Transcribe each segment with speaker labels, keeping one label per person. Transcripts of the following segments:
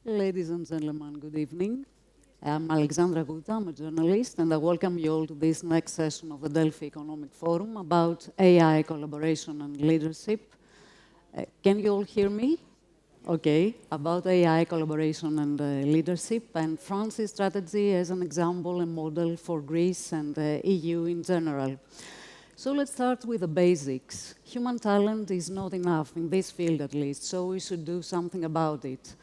Speaker 1: Ladies and gentlemen, good evening. I'm Alexandra Gouta, I'm a journalist, and I welcome you all to this next session of the Delphi Economic Forum about AI collaboration and leadership. Can you all hear me? Okay, about AI collaboration and leadership, and France's strategy as an example and model for Greece and the EU in general. So let's start with the basics. Human talent is not enough, in this field at least, so we should do something about it.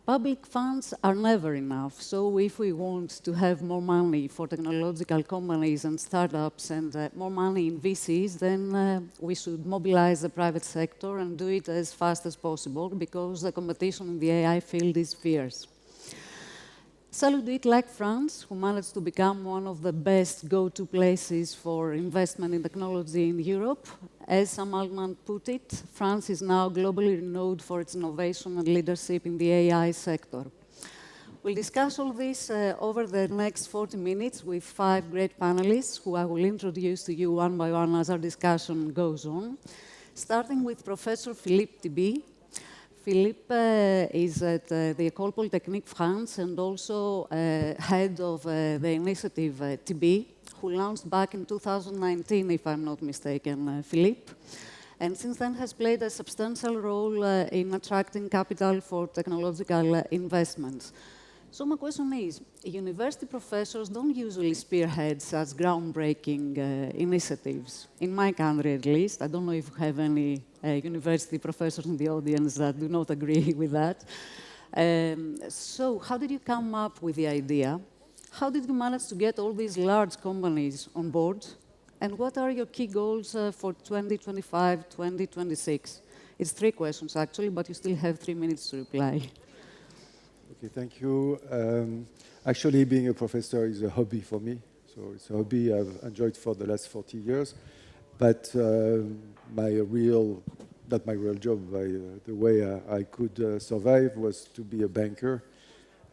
Speaker 1: Public funds are never enough, so if we want to have more money for technological companies and startups and more money in VCs, then we should mobilize the private sector and do it as fast as possible because the competition in the AI field is fierce. Shall we do it like France, who managed to become one of the best go-to places for investment in technology in Europe? As Sam Altman put it, France is now globally renowned for its innovation and leadership in the AI sector. We'll discuss all this over the next 40 minutes with 5 great panelists, who I will introduce to you one by one as our discussion goes on, starting with Professor Philippe Tibi. Philippe is at the Ecole Polytechnique France and also head of the initiative Tibi, who launched back in 2019, if I'm not mistaken, Philippe. And since then has played a substantial role in attracting capital for technological investments. So my question is, university professors don't usually spearhead such groundbreaking initiatives. In my country, at least. I don't know if we have any university professors in the audience that do not agree with that. So how did you come up with the idea? How did you manage to get all these large companies on board? And what are your key goals for 2025, 2026? It's 3 questions, actually, but you still have 3 minutes to reply.
Speaker 2: Okay, thank you. Actually, being a professor is a hobby for me. So it's a hobby I've enjoyed for the last 40 years. But not my real job, the way I could survive was to be a banker.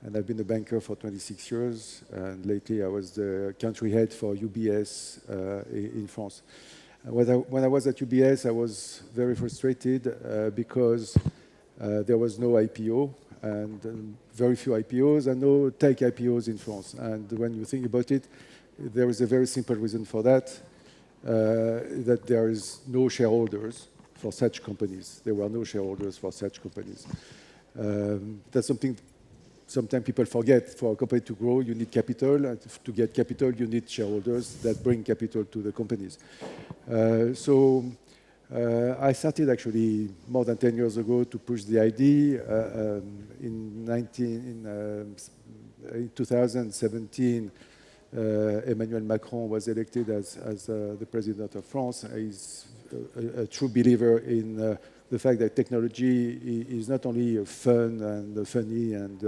Speaker 2: And I've been a banker for 26 years. And lately, I was the country head for UBS in France. When I was at UBS, I was very frustrated because there was no IPO. And very few IPOs and no tech IPOs in France. And when you think about it, there is a very simple reason for that, that there is no shareholders for such companies. There were no shareholders for such companies. That's something sometimes people forget. For a company to grow, you need capital. And to get capital, you need shareholders that bring capital to the companies. I started actually more than 10 years ago to push the idea. In 2017, Emmanuel Macron was elected as the president of France. He's a true believer in the fact that technology is not only fun and funny and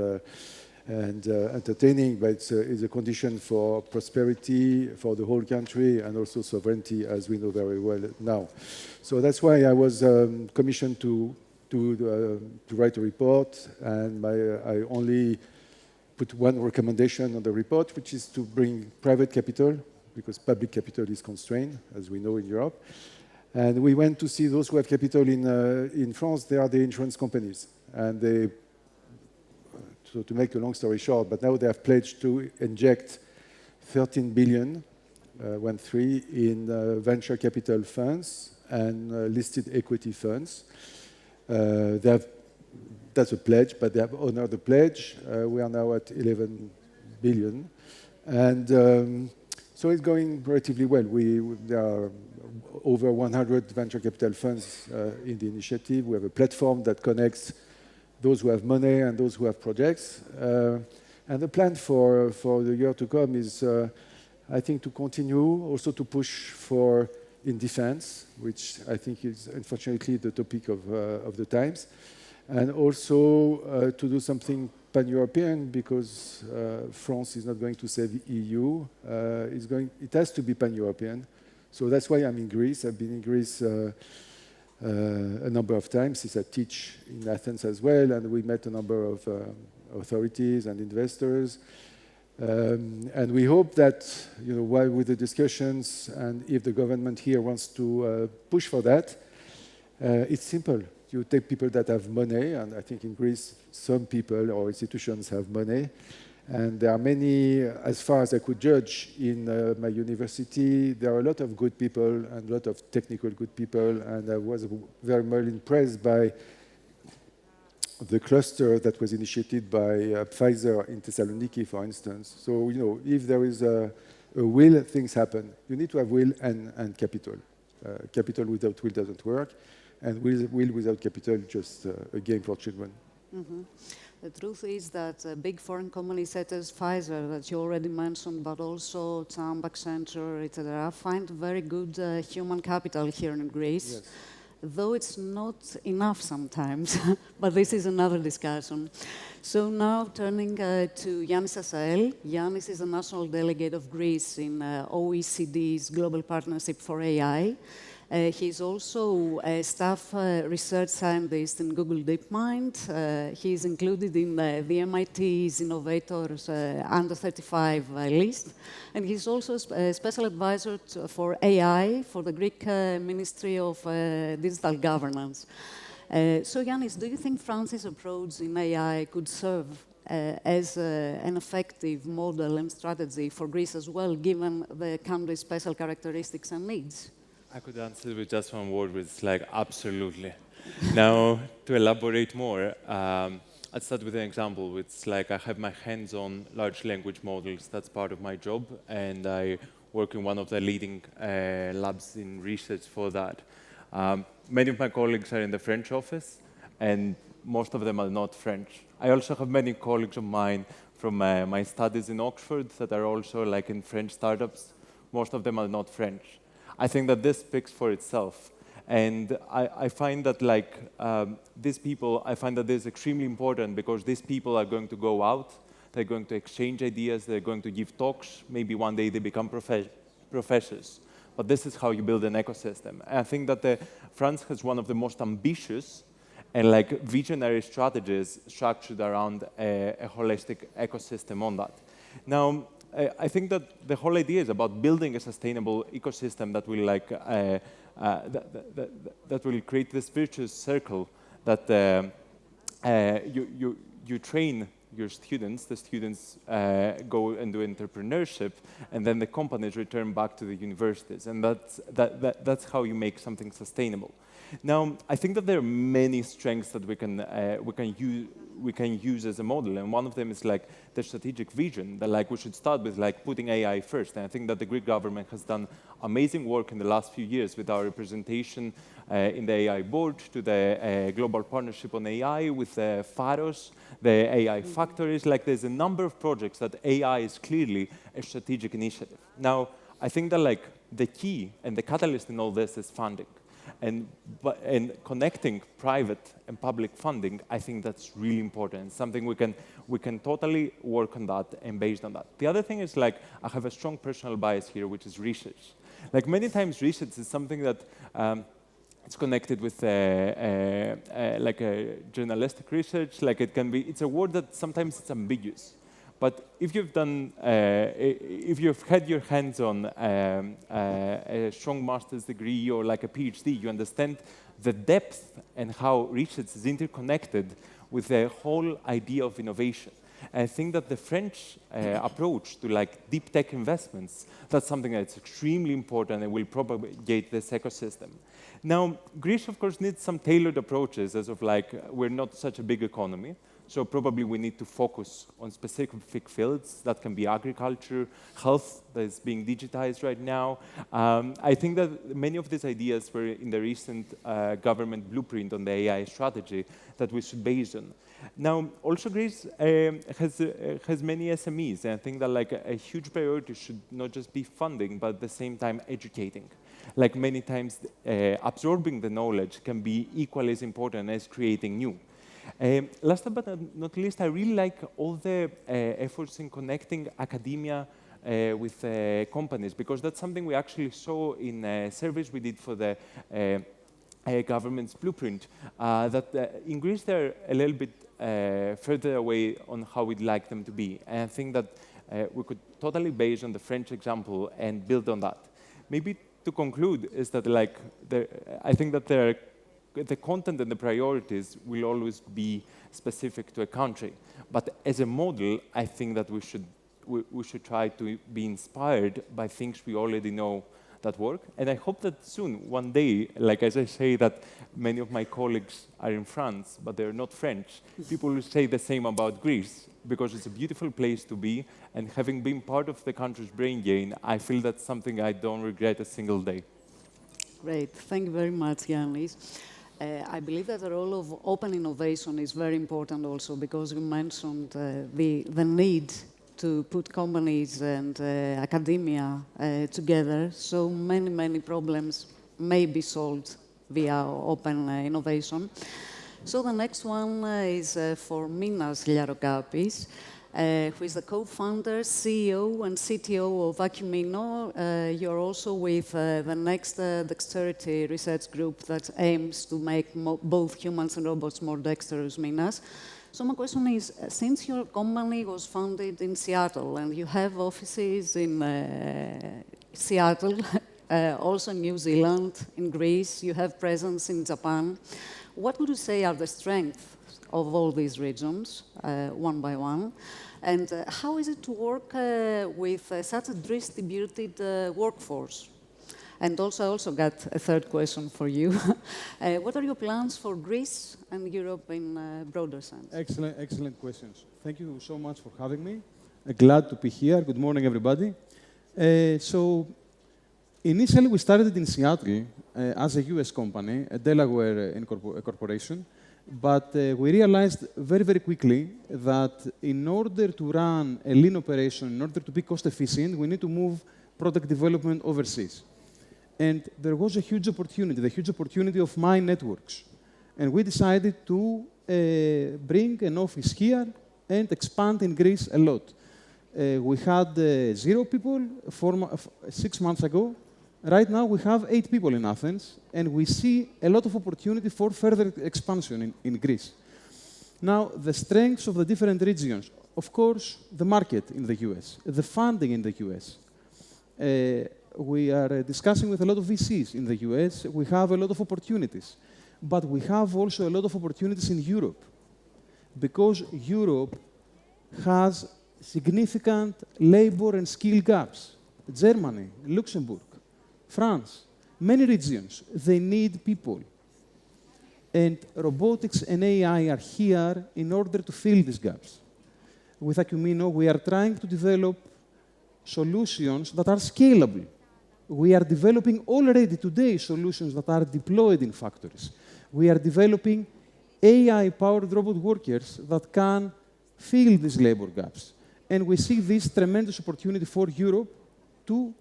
Speaker 2: entertaining, but it's a condition for prosperity for the whole country and also sovereignty, as we know very well now. So that's why I was commissioned to write a report, and I only put one recommendation on the report, which is to bring private capital, because public capital is constrained, as we know in Europe. And we went to see those who have capital in France. They are the insurance companies, and so to make a long story short, but now they have pledged to inject 13 billion, 1-3, in venture capital funds and listed equity funds. That's a pledge, but they have honored the pledge. We are now at 11 billion. And so it's going relatively well. There are over 100 venture capital funds in the initiative. We have a platform that connects those who have money and those who have projects. And the plan for the year to come is, I think, to continue also to push for in defense, which I think is unfortunately the topic of the times, and also to do something pan-European, because France is not going to save the EU. It has to be pan-European. So that's why I'm in Greece. I've been in Greece a number of times since I teach in Athens as well, and we met a number of authorities and investors. And we hope that, while with the discussions, and if the government here wants to push for that, it's simple. you take people that have money, and I think in Greece, some people or institutions have money. And there are many, as far as I could judge in my university, there are a lot of good people and a lot of technical good people. And I was very much impressed by the cluster that was initiated by Pfizer in Thessaloniki, for instance. So, you know, if there is a will, things happen. You need to have will and capital. Capital without will doesn't work. And will without capital, just a game for children.
Speaker 1: Mm-hmm. The truth is that big foreign companies such as Pfizer, that you already mentioned, but also Trump, Accenture, etc., find very good human capital here in Greece, yes, though it's not enough sometimes. But this is another discussion. So now turning to Yannis Assael. Yannis is a national delegate of Greece in OECD's Global Partnership for AI. He's also a staff research scientist in Google DeepMind. He's included in the MIT's Innovators Under 35 list. And he's also a special advisor for AI for the Greek Ministry of Digital Governance. So, Yannis, do you think France's approach in AI could serve as an effective model and strategy for Greece as well, given the country's special characteristics and needs?
Speaker 3: I could answer with just one word, which is like absolutely. Now, to elaborate more, I'd start with an example, which is like I have my hands on large language models. That's part of my job, and I work in one of the leading labs in research for that. Many of my colleagues are in the French office, and most of them are not French. I also have many colleagues of mine from my studies in Oxford that are also like in French startups. Most of them are not French. I think that this speaks for itself. And I find that like these people, I find that this is extremely important because these people are going to go out, they're going to exchange ideas, they're going to give talks, maybe one day they become professors. But this is how you build an ecosystem. And I think that France has one of the most ambitious and like visionary strategies structured around a holistic ecosystem on that. Now, I think that the whole idea is about building a sustainable ecosystem that will like that will create this virtuous circle that you train your students, the students go and do entrepreneurship, and then the companies return back to the universities, and that's how you make something sustainable. Now, I think that there are many strengths that we can use as a model, and one of them is like the strategic vision, that like we should start with like putting AI first. And I think that the Greek government has done amazing work in the last few years with our representation in the AI board, to the Global Partnership on AI, with the Pharos, the AI factories. Like there's a number of projects that AI is clearly a strategic initiative. Now, I think that like the key and the catalyst in all this is funding. And connecting private and public funding, I think that's really important. It's something we can totally work on that and based on that. The other thing is like I have a strong personal bias here, which is research. Like many times research is something that it's connected with like a journalistic research. Like it's a word that sometimes it's ambiguous. But if you've had your hands on a strong master's degree or like a PhD, you understand the depth and how research is interconnected with the whole idea of innovation. And I think that the French approach to like deep tech investments, that's something that's extremely important and will propagate this ecosystem. Now, Greece, of course, needs some tailored approaches as of like, we're not such a big economy. So probably we need to focus on specific fields. That can be agriculture, health that is being digitized right now. I think that many of these ideas were in the recent government blueprint on the AI strategy that we should base on. Now, also Greece has many SMEs, and I think that like a huge priority should not just be funding, but at the same time educating. Like many times, absorbing the knowledge can be equally as important as creating new. Last but not least, I really like all the efforts in connecting academia with companies, because that's something we actually saw in a surveys we did for the government's blueprint, that in Greece they're a little bit further away on how we'd like them to be. And I think that we could totally base on the French example and build on that. Maybe to conclude is that like I think that there are the content and the priorities will always be specific to a country. But as a model, I think that we should try to be inspired by things we already know that work. And I hope that soon, one day, like as I say that many of my colleagues are in France, but they're not French, people will say the same about Greece, because it's a beautiful place to be. And having been part of the country's brain gain, I feel that's something I don't regret a single day.
Speaker 1: Great. Thank you very much, Yannis. I believe that the role of open innovation is very important also, because you mentioned the need to put companies and academia together, so many problems may be solved via open innovation. So the next one is for Minas Liarokapis, who is the co-founder, CEO, and CTO of Acumino. You're also with the next dexterity research group that aims to make both humans and robots more dexterous, Minas. So my question is, since your company was founded in Seattle and you have offices in Seattle, also in New Zealand, in Greece, you have presence in Japan, what would you say are the strengths of all these regions, one by one? And how is it to work with such a distributed workforce? And also, I also got a third question for you. What are your plans for Greece and Europe in a broader sense?
Speaker 4: Excellent questions. Thank you so much for having me. Glad to be here. Good morning, everybody. So, initially, we started in Seattle as a US company, a Delaware corporation. But we realized very quickly that in order to run a lean operation, in order to be cost efficient, we need to move product development overseas. And there was a huge opportunity, the huge opportunity of my networks. And we decided to bring an office here and expand in Greece a lot. We had 0 people 6 months ago. Right now, we have 8 people in Athens, and we see a lot of opportunity for further expansion in Greece. Now, the strengths of the different regions. Of course, the market in the US, the funding in the US. We are discussing with a lot of VCs in the US. We have a lot of opportunities. But we have also a lot of opportunities in Europe, because Europe has significant labor and skill gaps. Germany, Luxembourg, France, many regions, they need people. And robotics and AI are here in order to fill these gaps. With Acumino, we are trying to develop solutions that are scalable. We are developing already today solutions that are deployed in factories. We are developing AI-powered robot workers that can fill these labor gaps. And we see this tremendous opportunity for Europe to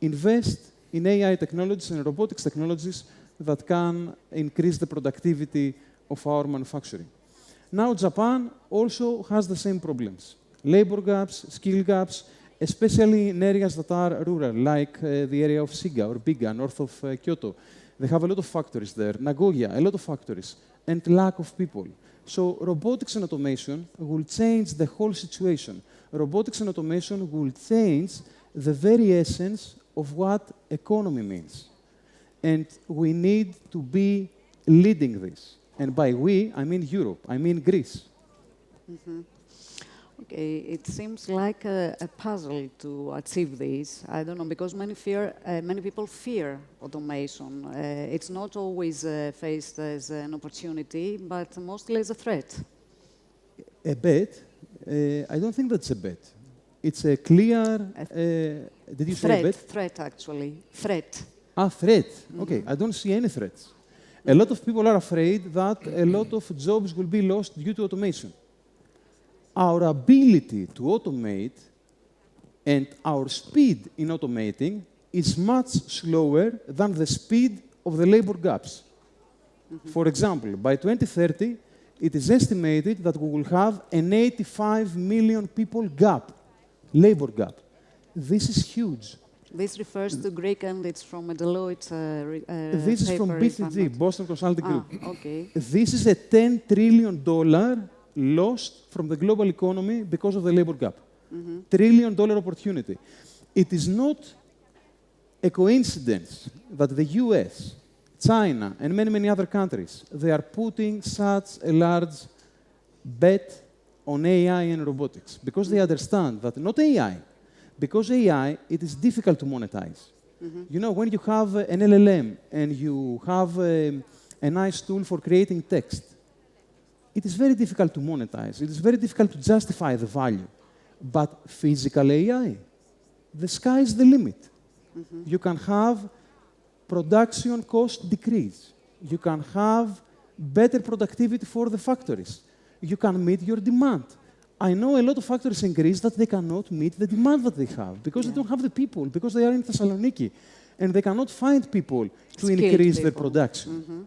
Speaker 4: invest in AI technologies and robotics technologies that can increase the productivity of our manufacturing. Now, Japan also has the same problems. Labor gaps, skill gaps, especially in areas that are rural, like the area of Shiga or Biga, north of Kyoto. They have a lot of factories there. Nagoya, a lot of factories, and lack of people. So robotics and automation will change the whole situation. Robotics and automation will change the very essence of what economy means. And we need to be leading this. And by we, I mean Europe, I mean Greece.
Speaker 1: Mm-hmm. Okay, it seems like a puzzle to achieve this. I don't know, because many people fear automation. It's not always faced as an opportunity, but mostly as a threat.
Speaker 4: A bet? I don't think that's a bet. It's a clear... did you say a bet?
Speaker 1: Threat, actually. Threat.
Speaker 4: Ah, threat. Mm-hmm. Okay, I don't see any threats. A lot of people are afraid that a lot of jobs will be lost due to automation. Our ability to automate and our speed in automating is much slower than the speed of the labor gaps. Mm-hmm. For example, by 2030, it is estimated that we will have an 85 million people gap, labor gap. This is huge.
Speaker 1: This refers to Greek, and it's from a Deloitte
Speaker 4: This is from BCG, Boston Consulting Group.
Speaker 1: Okay.
Speaker 4: This is a $10 trillion lost from the global economy because of the labor gap. Mm-hmm. $1 trillion opportunity. It is not a coincidence that the US, China, and many, many other countries, they are putting such a large bet on AI and robotics because they understand that not AI, because AI, it is difficult to monetize. You know, when you have an LLM and you have a nice tool for creating text, it is very difficult to monetize. It is very difficult to justify the value. But physical AI, the sky is the limit. You can have production cost decrease. You can have better productivity for the factories. You can meet your demand. I know a lot of factories in Greece that they cannot meet the demand that they have because they don't have the people, because they are in Thessaloniki, and they cannot find people to increase their production.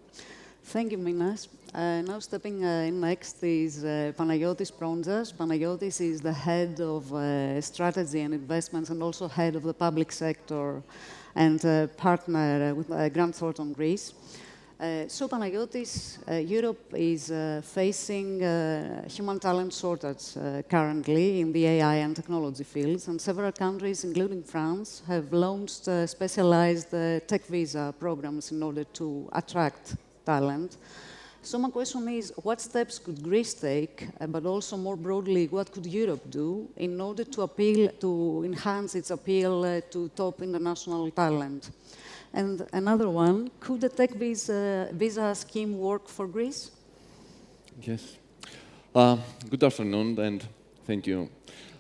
Speaker 1: Thank you, Minas. Now stepping in next is Panagiotis Prontzas. Panagiotis is the head of strategy and investments and also head of the public sector and partner with Grant Thornton Greece. So Panagiotis, Europe is facing human talent shortage currently in the AI and technology fields, and several countries, including France, have launched specialized tech visa programs in order to attract talent. So my question is, what steps could Greece take, but also more broadly, what could Europe do in order to enhance its appeal to top international talent? And another one, could the tech visa scheme work for Greece?
Speaker 5: Yes. Good afternoon, and thank you,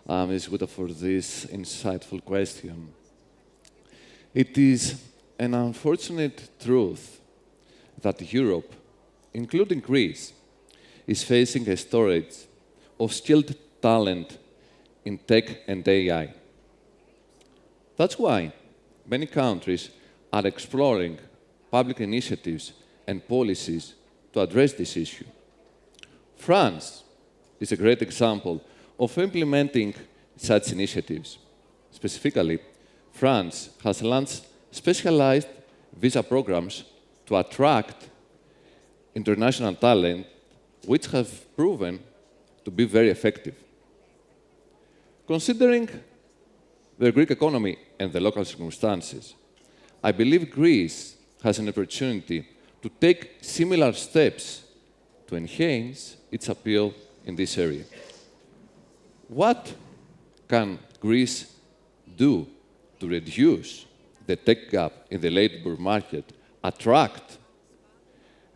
Speaker 5: Ms. Gouta, for this insightful question. It is an unfortunate truth that Europe, including Greece, is facing a shortage of skilled talent in tech and AI. That's why many countries are exploring public initiatives and policies to address this issue. France is a great example of implementing such initiatives. Specifically, France has launched specialized visa programs to attract international talent, which have proven to be very effective. Considering the Greek economy and the local circumstances, I believe Greece has an opportunity to take similar steps to enhance its appeal in this area. What can Greece do to reduce the tech gap in the labor market, attract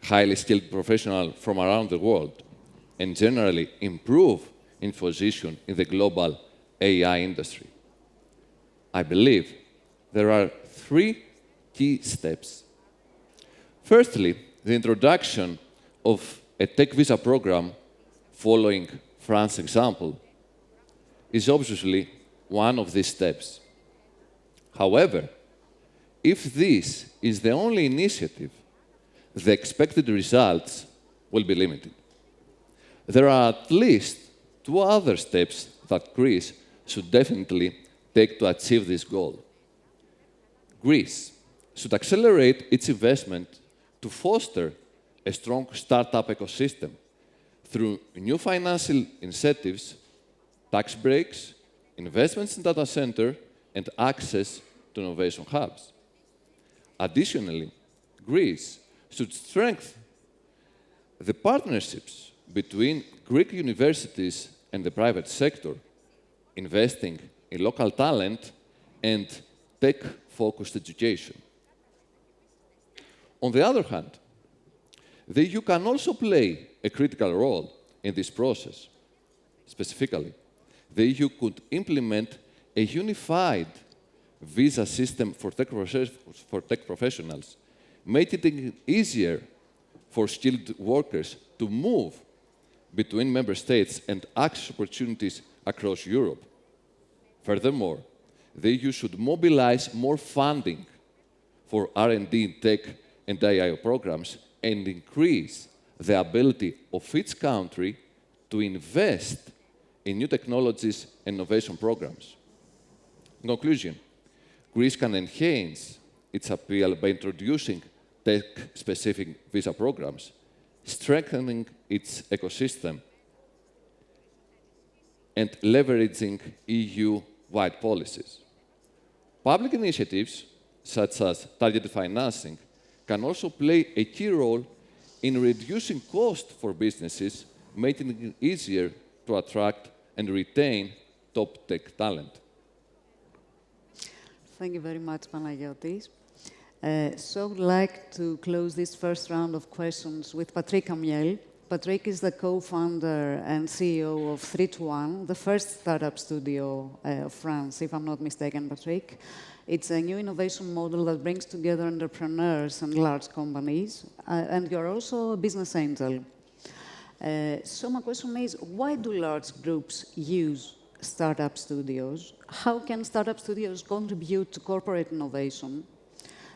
Speaker 5: highly skilled professionals from around the world, and generally improve its position in the global AI industry? I believe there are three key steps. Firstly, the introduction of a tech visa program following France's example is obviously one of these steps. However, if this is the only initiative, the expected results will be limited. There are at least two other steps that Greece should definitely take to achieve this goal. Greece should accelerate its investment to foster a strong startup ecosystem through new financial incentives, tax breaks, investments in data center, and access to innovation hubs. Additionally, Greece should strengthen the partnerships between Greek universities and the private sector, investing in local talent and tech-focused education. On the other hand, the EU can also play a critical role in this process. Specifically, the EU could implement a unified visa system for tech professionals, making it easier for skilled workers to move between member states and access opportunities across Europe. Furthermore, the EU should mobilize more funding for R&D in tech and AI programs and increase the ability of each country to invest in new technologies and innovation programs. In conclusion, Greece can enhance its appeal by introducing tech-specific visa programs, strengthening its ecosystem, and leveraging EU-wide policies. Public initiatives, such as targeted financing, can also play a key role in reducing cost for businesses, making it easier to attract and retain top tech talent.
Speaker 1: Thank you very much, Panagiotis. So I'd like to close this first round of questions with Patrick Amiel. Patrick is the co-founder and CEO of 3-to-1, the first startup studio of France, if I'm not mistaken, Patrick. It's a new innovation model that brings together entrepreneurs and large companies, and you're also a business angel. So my question is, why do large groups use startup studios? How can startup studios contribute to corporate innovation?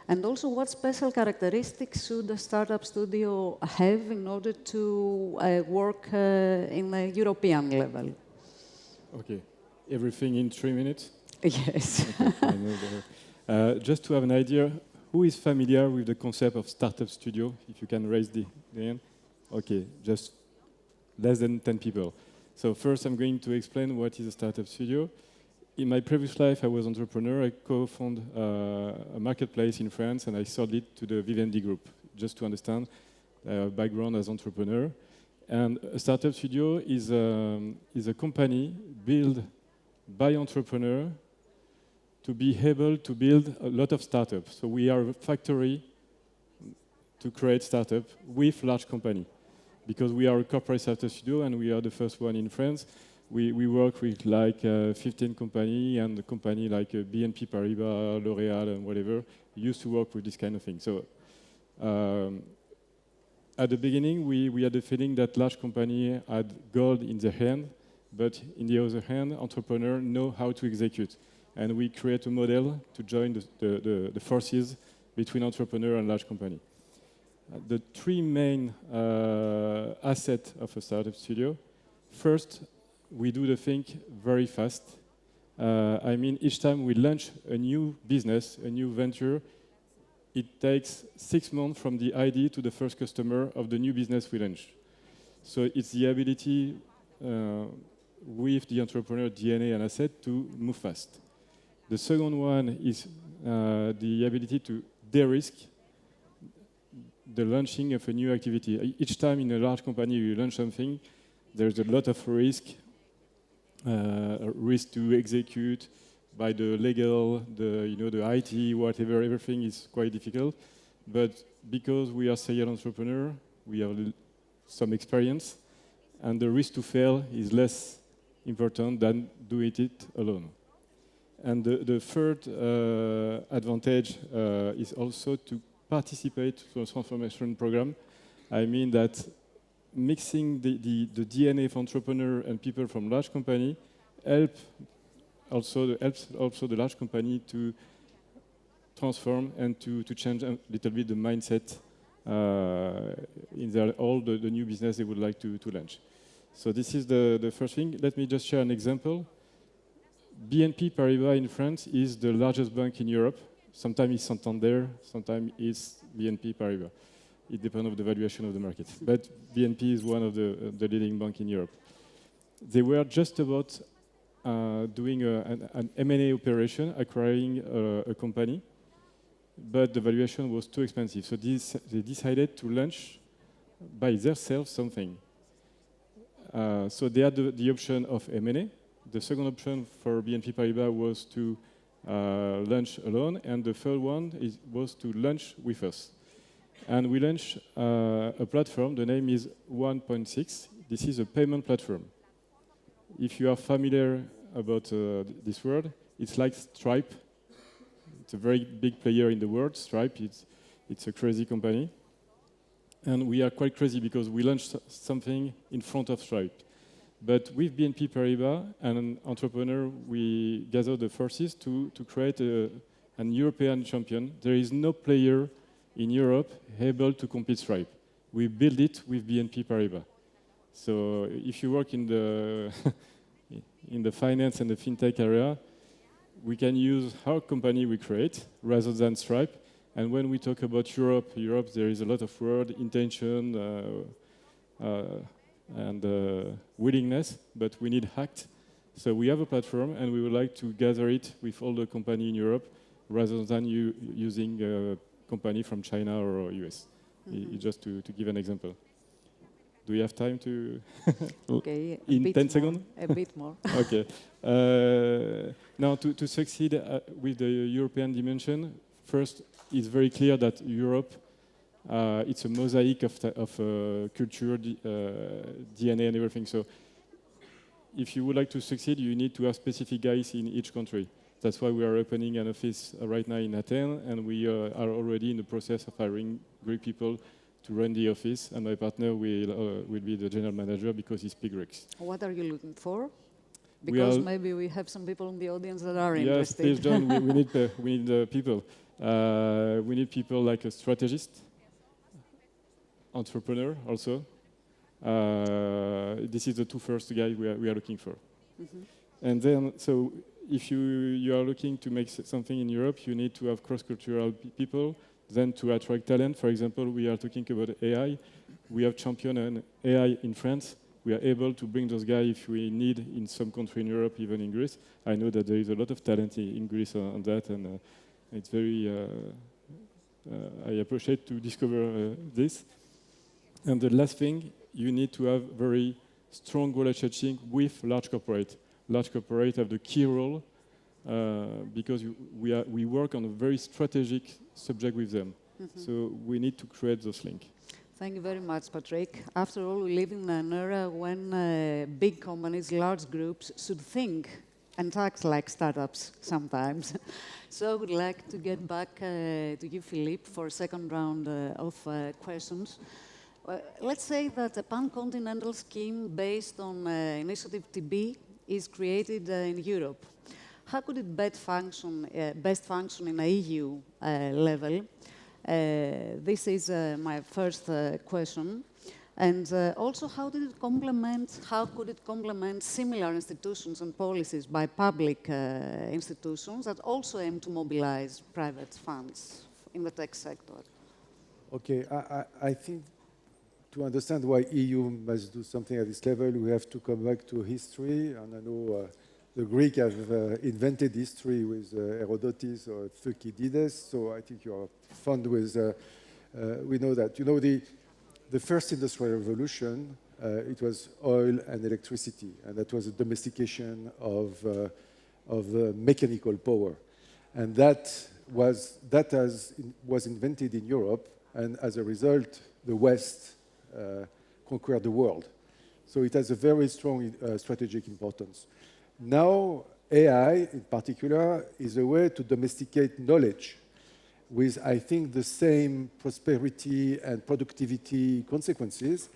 Speaker 1: And also, what special characteristics should a startup studio have in order to work in a European level?
Speaker 6: Okay, everything in 3 minutes?
Speaker 1: Yes.
Speaker 6: Okay, just to have an idea, who is familiar with the concept of startup studio? If you can raise the hand. Okay, just less than 10 people. So first, I'm going to explain what is a startup studio. In my previous life, I was entrepreneur. I co-founded a marketplace in France, and I sold it to the Vivendi group, just to understand background as entrepreneur. And a startup studio is a company built by entrepreneur to be able to build a lot of startups. So we are a factory to create startups with large company, because we are a corporate startup studio, and we are the first one in France. We work with like 15 companies, and a company like BNP Paribas, L'Oréal, and whatever used to work with this kind of thing. So at the beginning, we had the feeling that large companies had gold in their hand, but in the other hand, entrepreneurs know how to execute. And we create a model to join the forces between entrepreneur and large company. The three main assets of a startup studio. First, we do the thing very fast. I mean, each time we launch a new business, a new venture, it takes 6 months from the idea to the first customer of the new business we launch. So it's the ability with the entrepreneur DNA and asset to move fast. The second one is the ability to de-risk the launching of a new activity. Each time in a large company you launch something, there's a lot of risk to execute by the legal, the IT, whatever, everything is quite difficult. But because we are serial entrepreneur, we have some experience, and the risk to fail is less important than doing it alone. And the third advantage is also to participate to a transformation program. I mean that mixing the DNA of entrepreneur and people from large company helps also the large company to transform and to change a little bit the mindset in all the new business they would like to launch. So this is the first thing. Let me just share an example. BNP Paribas in France is the largest bank in Europe. Sometimes it's Santander, sometimes it's BNP Paribas. It depends on the valuation of the market. But BNP is one of the leading banks in Europe. They were just about doing an M&A operation, acquiring a company, but the valuation was too expensive. So they decided to launch by themselves something. So they had the option of M&A. The second option for BNP Paribas was to launch alone, and the third one was to launch with us. And we launched a platform. The name is 1.6. This is a payment platform. If you are familiar about this word, it's like Stripe. It's a very big player in the world. Stripe, it's a crazy company. And we are quite crazy because we launched something in front of Stripe. But with BNP Paribas and an entrepreneur, we gathered the forces to create an European champion. There is no player in Europe able to compete Stripe. We built it with BNP Paribas. So if you work in the in the finance and the fintech area, we can use our company we create rather than Stripe. And when we talk about Europe, there is a lot of word, intention, and willingness, but we need act. So we have a platform, and we would like to gather it with all the company in Europe, rather than using company from China or US. Just to give an example. Do we have time to?
Speaker 1: Okay,
Speaker 6: in 10 seconds?
Speaker 1: A bit more.
Speaker 6: Okay. Now, to succeed with the European dimension, first, it's very clear that Europe, it's a mosaic of culture, DNA, and everything. So, if you would like to succeed, you need to have specific guys in each country. That's why we are opening an office right now in Athens, and we are already in the process of hiring Greek people to run the office, and my partner will be the general manager because he speaks Greek.
Speaker 1: What are you looking for? Because maybe we have some people in the audience that are interested.
Speaker 6: Yes, please join. we need people. We need people like a strategist, entrepreneur also. This is the two first guys we are looking for. And then, so if you are looking to make something in Europe, you need to have cross-cultural people. Then to attract talent, for example, we are talking about AI. We have championed an AI in France. We are able to bring those guys if we need in some country in Europe, even in Greece. I know that there is a lot of talent in Greece on that, and it's very, I appreciate to discover this. And the last thing, you need to have very strong relationship with large corporate. Large corporate have the key role because we work on a very strategic subject with them. So we need to create those links.
Speaker 1: Thank you very much, Patrick. After all, we live in an era when big companies, large groups should think and act like startups sometimes. So I would like to get back to you, Philippe, for a second round of questions. Let's say that a pan-continental scheme based on initiative Tibi is created in Europe. How could it best function in a EU level? This is my first question. And also, how could it complement similar institutions and policies by public institutions that also aim to mobilize private funds in the tech sector?
Speaker 2: Okay, I think to understand why EU must do something at this level, we have to come back to history. And I know the Greeks have invented history with Herodotus or Thucydides, so I think you're fond with, we know that. You know, the first industrial revolution, it was oil and electricity, and that was a domestication of mechanical power. And that was invented in Europe, and as a result, the West conquered the world. So it has a very strong strategic importance. Now, AI, in particular, is a way to domesticate knowledge with, I think, the same prosperity and productivity consequences.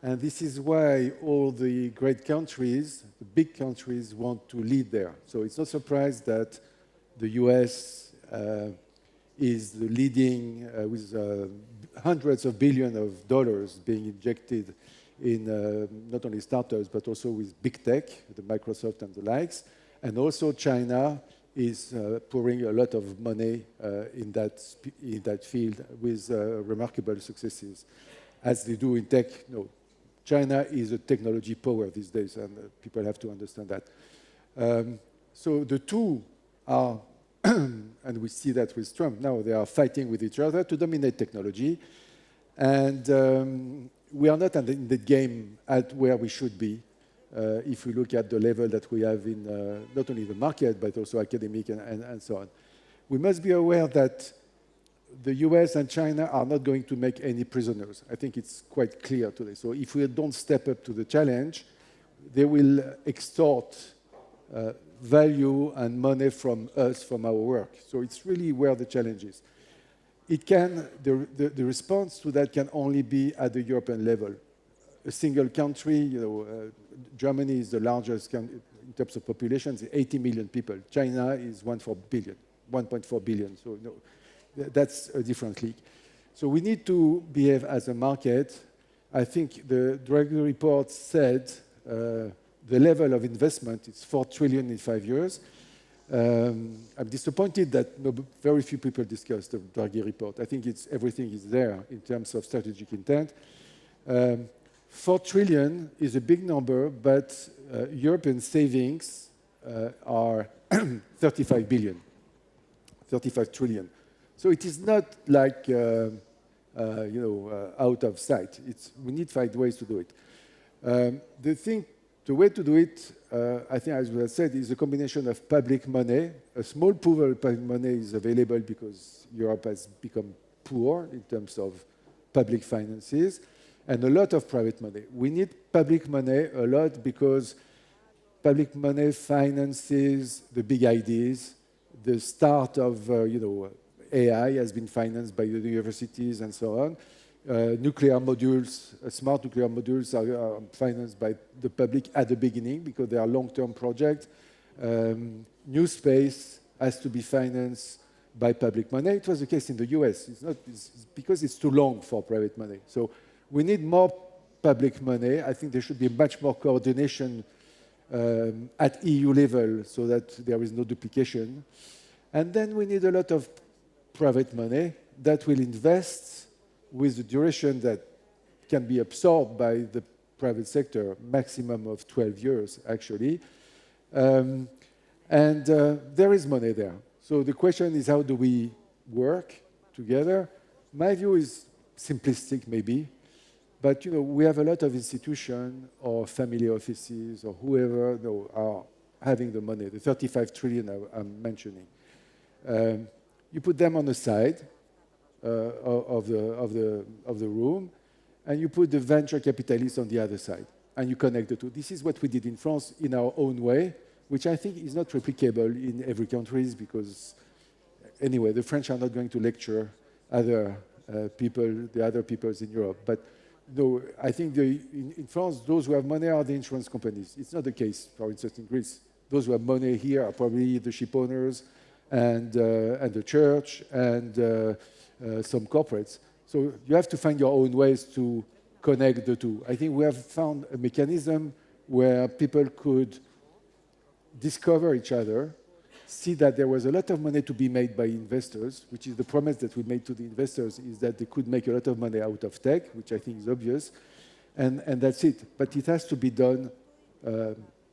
Speaker 2: And this is why all the great countries, the big countries, want to lead there. So it's no surprise that the US is the leading with hundreds of billions of dollars being injected in not only startups, but also with big tech, the Microsoft and the likes. And also China is pouring a lot of money in that field with remarkable successes, as they do in tech. No, China is a technology power these days, and people have to understand that. So the two are, and we see that with Trump now, they are fighting with each other to dominate technology. And we are not in the game at where we should be if we look at the level that we have in not only the market, but also academic and so on. We must be aware that the US and China are not going to make any prisoners. I think it's quite clear today. So if we don't step up to the challenge, they will extort value and money from us, from our work. So it's really where the challenge is. It can, the response to that can only be at the European level. A single country, you know, Germany is the largest country in terms of population, 80 million people. China is 1.4 billion. So no, that's a different league. So we need to behave as a market. I think the Draghi report said the level of investment is 4 trillion in 5 years. I'm disappointed that very few people discuss the Draghi report. I think everything is there in terms of strategic intent. 4 trillion is a big number, but European savings are 35 billion, 35 trillion. So it is not like, out of sight. We need to find ways to do it. The way to do it, I think, as I said, is a combination of public money. A small pool of public money is available because Europe has become poor in terms of public finances, and a lot of private money. We need public money a lot because public money finances the big ideas. The start of AI has been financed by the universities and so on. Nuclear modules, smart nuclear modules are financed by the public at the beginning because they are long-term projects. New space has to be financed by public money. It was the case in the US. It's because it's too long for private money. So we need more public money. I think there should be much more coordination at EU level so that there is no duplication. And then we need a lot of private money that will invest with the duration that can be absorbed by the private sector, maximum of 12 years, actually. And there is money there. So the question is, how do we work together? My view is simplistic, maybe. But we have a lot of institutions or family offices or whoever are having the money, the 35 trillion I'm mentioning. You put them on the side of the room, and you put the venture capitalists on the other side, and you connect the two. This is what we did in France in our own way, which I think is not replicable in every country because, anyway, the French are not going to lecture other the other peoples in Europe. But no, I think in France, those who have money are the insurance companies. It's not the case, for instance, in Greece. Those who have money here are probably the ship owners and the church and some corporates. So you have to find your own ways to connect the two. I think we have found a mechanism where people could discover each other, see that there was a lot of money to be made by investors, which is the promise that we made to the investors, is that they could make a lot of money out of tech, which I think is obvious, and that's it. But it has to be done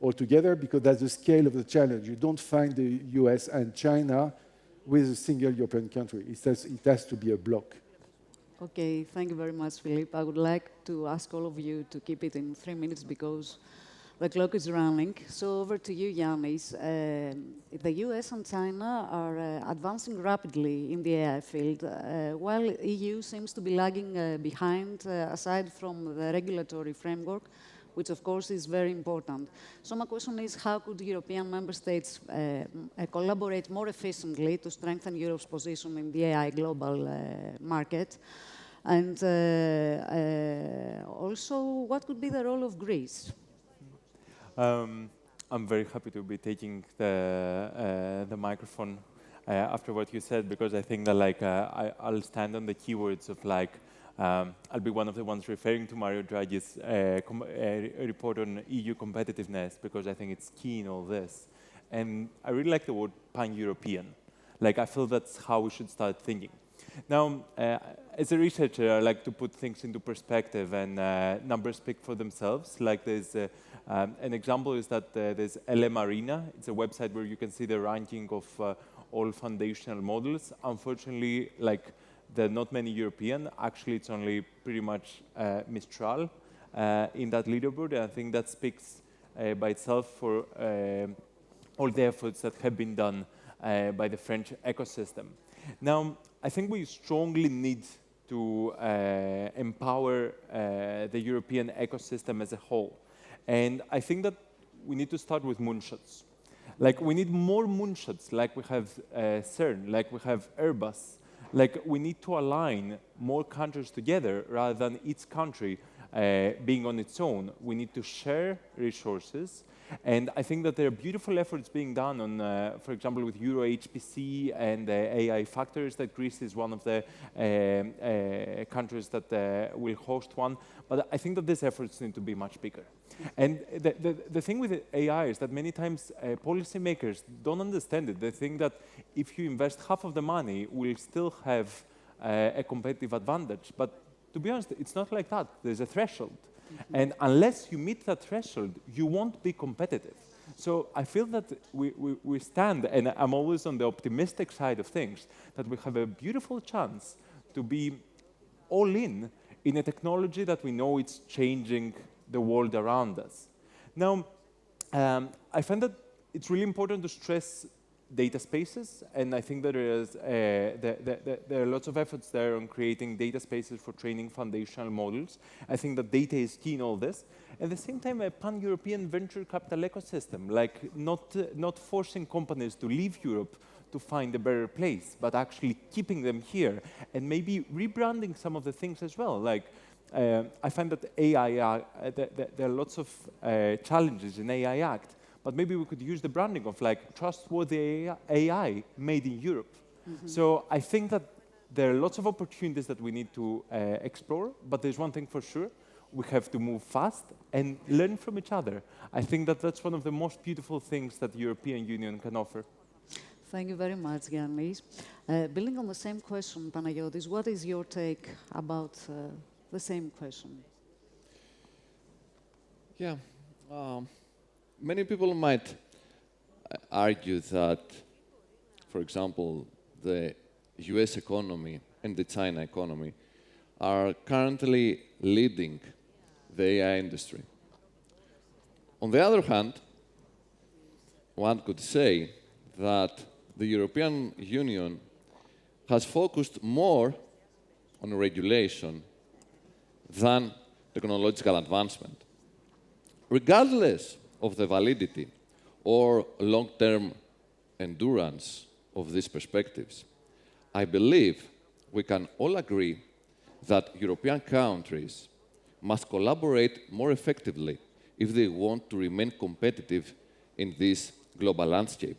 Speaker 2: all together because that's the scale of the challenge. You don't find the US and China with a single European country. It has to be a bloc.
Speaker 1: Okay, thank you very much, Philippe. I would like to ask all of you to keep it in 3 minutes because the clock is running. So over to you, Yannis. The US and China are advancing rapidly in the AI field, while EU seems to be lagging behind, aside from the regulatory framework, which of course is very important. So my question is, how could European member states collaborate more efficiently to strengthen Europe's position in the AI global market? And also, what could be the role of Greece?
Speaker 3: I'm very happy to be taking the microphone after what you said, because I think that I'll stand on the keywords of I'll be one of the ones referring to Mario Draghi's report on EU competitiveness, because I think it's key in all this. And I really like the word pan-European. I feel that's how we should start thinking. Now, as a researcher, I like to put things into perspective, and numbers speak for themselves. There's an example is that there's LM Arena. It's a website where you can see the ranking of all foundational models. Unfortunately, there are not many European. Actually, it's only pretty much Mistral in that leaderboard. And I think that speaks by itself for all the efforts that have been done by the French ecosystem. Now, I think we strongly need to empower the European ecosystem as a whole. And I think that we need to start with moonshots. We need more moonshots, like we have CERN, like we have Airbus. We need to align more countries together rather than each country being on its own. We need to share resources. And I think that there are beautiful efforts being done on, for example, with Euro HPC and AI factors, that Greece is one of the countries that will host one. But I think that these efforts need to be much bigger. And the thing with AI is that many times policymakers don't understand it. They think that if you invest half of the money, we'll still have a competitive advantage. But to be honest, it's not like that. There's a threshold. And unless you meet that threshold, you won't be competitive. So I feel that we stand, and I'm always on the optimistic side of things, that we have a beautiful chance to be all in a technology that we know it's changing the world around us. Now, I find that it's really important to stress data spaces, and I think that there are lots of efforts there on creating data spaces for training foundational models. I think that data is key in all this. At the same time, a pan-European venture capital ecosystem, like not forcing companies to leave Europe to find a better place, but actually keeping them here, and maybe rebranding some of the things as well. Like, I find that AI, there are lots of challenges in AI Act, but maybe we could use the branding of like trustworthy AI made in Europe. So I think that there are lots of opportunities that we need to explore, but there's one thing for sure: we have to move fast and learn from each other. I think that that's one of the most beautiful things that the European Union can offer.
Speaker 1: Thank you very much, Yannis. Building on the same question, Panagiotis, what is your take about the same question?
Speaker 5: Yeah. Many people might argue that, for example, the US economy and the China economy are currently leading the AI industry. On the other hand, one could say that the European Union has focused more on regulation than technological advancement. Regardless of the validity or long-term endurance of these perspectives, I believe we can all agree that European countries must collaborate more effectively if they want to remain competitive in this global landscape.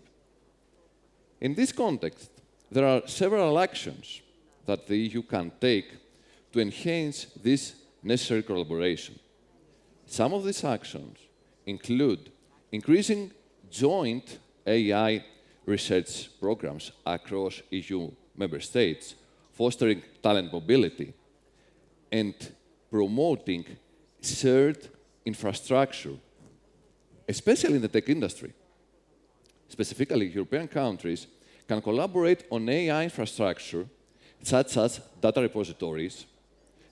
Speaker 5: In this context, there are several actions that the EU can take to enhance this necessary collaboration. Some of these actions include increasing joint AI research programs across EU member states, fostering talent mobility, and promoting shared infrastructure, especially in the tech industry. Specifically, European countries can collaborate on AI infrastructure, such as data repositories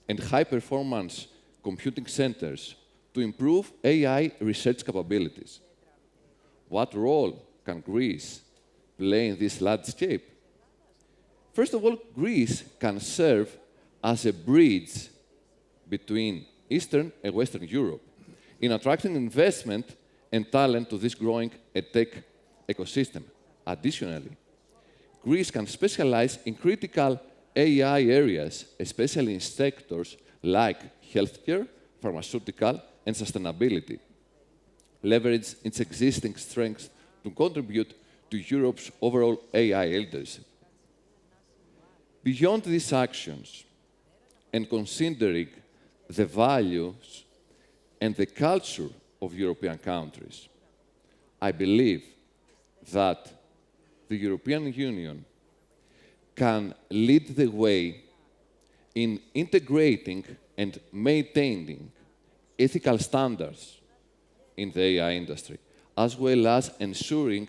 Speaker 5: and high-performance computing centers, to improve AI research capabilities. What role can Greece play in this landscape? First of all, Greece can serve as a bridge between Eastern and Western Europe in attracting investment and talent to this growing tech ecosystem. Additionally, Greece can specialize in critical AI areas, especially in sectors like healthcare, pharmaceutical, and sustainability, leverage its existing strengths to contribute to Europe's overall AI leadership. Beyond these actions, and considering the values and the culture of European countries, I believe that the European Union can lead the way in integrating and maintaining ethical standards in the AI industry, as well as ensuring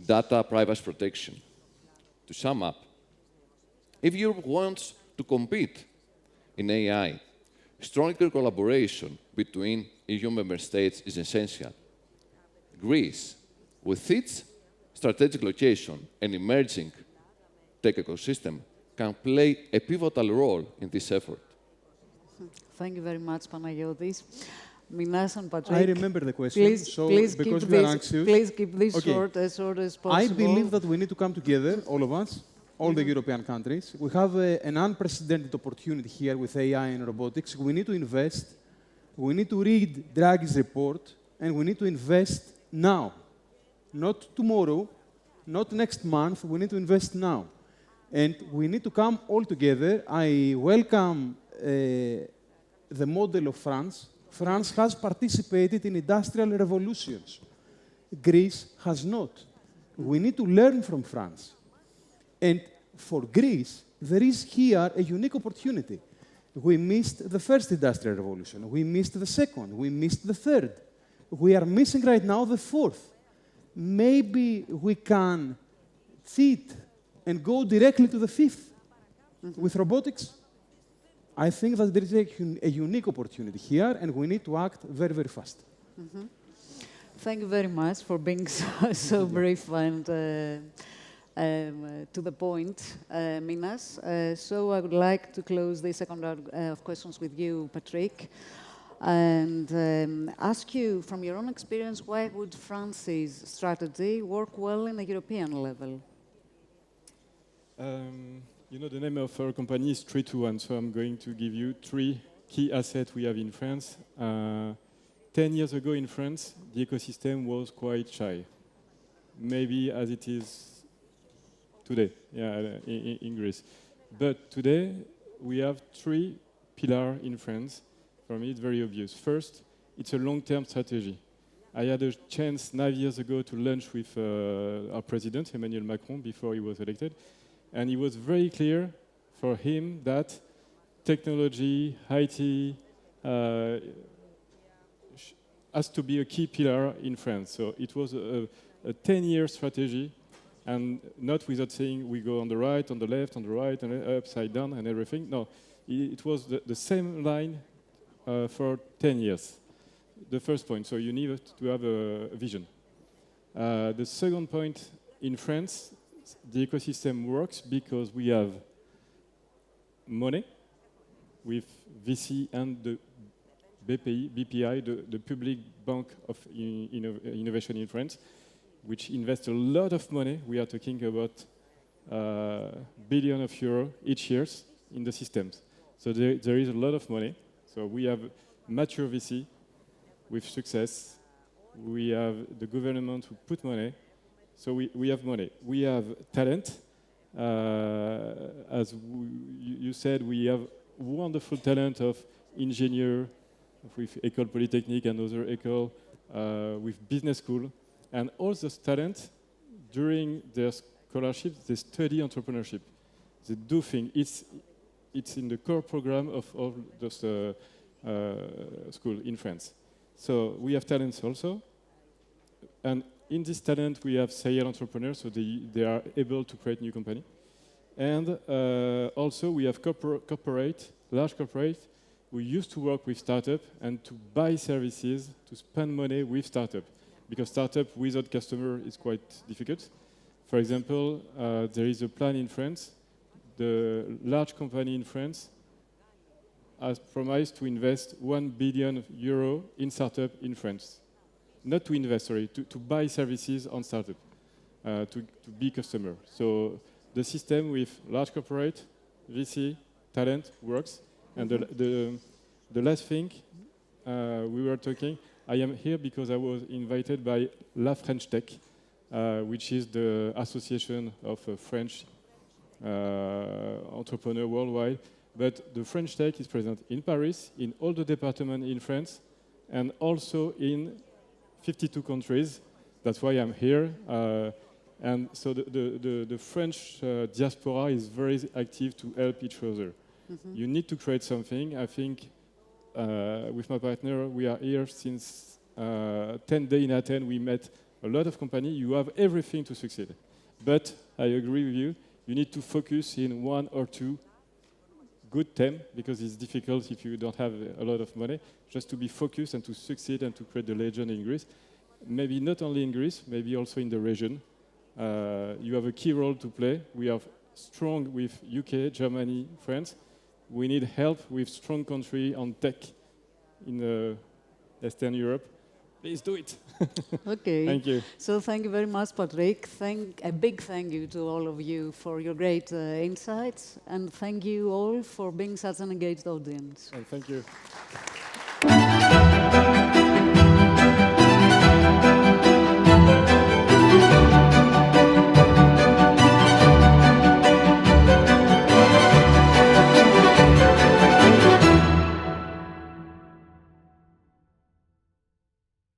Speaker 5: data privacy protection. To sum up, if Europe wants to compete in AI, stronger collaboration between EU member states is essential. Greece, with its strategic location and emerging tech ecosystem, can play a pivotal role in this effort.
Speaker 1: Thank you very much, Panagiotis. Minas and Patrick.
Speaker 4: I remember the question.
Speaker 1: Please
Speaker 4: because we are anxious.
Speaker 1: Please keep this
Speaker 4: okay.
Speaker 1: short as possible.
Speaker 4: I believe that we need to come together, all of us, all the European countries. We have an unprecedented opportunity here with AI and robotics. We need to invest. We need to read Draghi's report, and we need to invest now. Not tomorrow, not next month. We need to invest now. And we need to come all together. I welcome the model of France. France has participated in industrial revolutions. Greece has not. We need to learn from France. And for Greece, there is here a unique opportunity. We missed the first industrial revolution. We missed the second. We missed the third. We are missing right now the fourth. maybe we can cheat and go directly to the fifth with robotics. I think that there is a unique opportunity here, and we need to act very, very fast.
Speaker 1: Thank you very much for being so brief and to the point, Minas. So I would like to close the second round of questions with you, Patrick, and ask you, from your own experience, why would France's strategy work well in a European level?
Speaker 6: You know, the name of our company is 3-2-1, so I'm going to give you 3 key assets we have in France. 10 years ago in France, the ecosystem was quite shy, maybe as it is today, in Greece. But today, we have 3 pillars in France. For me, it's very obvious. First, it's a long-term strategy. I had a chance 9 years ago to lunch with our president, Emmanuel Macron, before he was elected. And it was very clear for him that technology, IT, has to be a key pillar in France. So it was a 10-year strategy, and not without saying we go on the right, on the left, on the right, and upside down, and everything. No, it was the same line for 10 years. The first point, so you need to have a vision. The second point, in France, the ecosystem works because we have money with VC and the BPI, the Public Bank of Innovation in France, which invests a lot of money. We are talking about billions of euros each year in the systems. So there is a lot of money. So we have mature VC with success. We have the government who put money. So we have money. We have talent. As you said, we have wonderful talent of engineer with Ecole, Polytechnique and other Ecole, with business school. And all those talent, during their scholarship, they study entrepreneurship. They do things. It's in the core program of all those schools in France. So we have talents also. And in this talent, we have serial entrepreneurs, so they are able to create new company. And also, we have large corporate, who used to work with startup and to buy services, to spend money with startup. Because startup without customer is quite difficult. For example, there is a plan in France. The large company in France has promised to invest 1 billion euro in startup in France. Not to invest, sorry, to buy services on startup, to be customer. So the system with large corporate, VC, talent works. And the last thing, we were talking, I am here because I was invited by La French Tech, which is the association of French entrepreneurs worldwide. But the French Tech is present in Paris, in all the departments in France, and also in 52 countries. That's why I'm here. And so the French diaspora is very active to help each other. You need to create something. I think with my partner, we are here since 10 days in Athens. We met a lot of companies. You have everything to succeed. But I agree with you. You need to focus in 1 or 2 good themes, because it's difficult if you don't have a lot of money, just to be focused and to succeed and to create the legend in Greece. Maybe not only in Greece, maybe also in the region. You have a key role to play. We are strong with UK, Germany, France. We need help with strong country on tech in Eastern Europe. Please do it.
Speaker 1: Okay.
Speaker 6: Thank you.
Speaker 1: So thank you very much, Patrick. A big thank you to all of you for your great insights. And thank you all for being such an engaged audience.
Speaker 6: And thank you.